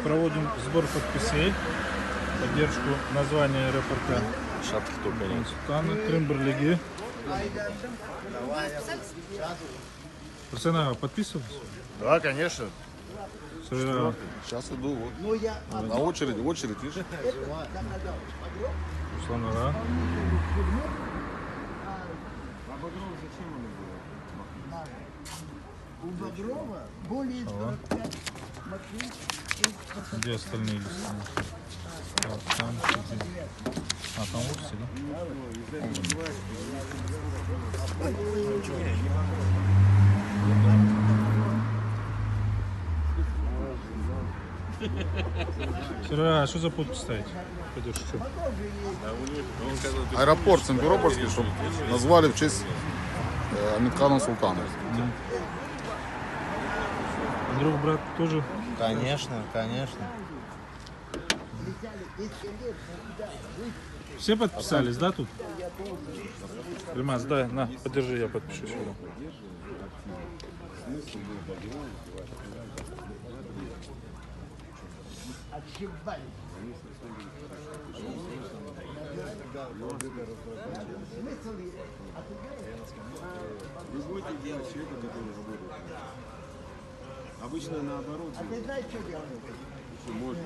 проводим сбор подписей, поддержку названия аэропорта Шапки конечно. Султана, Крым-Барлиги. Арсен, подписывался? Да, конечно. Все, Сейчас иду, вот. На очередь, видишь? Руслан Ара. У Багрова более 45 машин. Где остальные листы? Так, там, там вовсе, да? Серега, а что за подпись ставить? Пойдешь, что? Аэропорт Симферопольский, чтобы назвали в честь Амиткана Султана. Друг, брат, тоже? Конечно, конечно. Все подписались, да, тут? Ильмаз, дай, на, подержи, я подпишу сюда. Вы будете делать человека, который работает. Обычно наоборот. А ты знаешь, что делать? Может.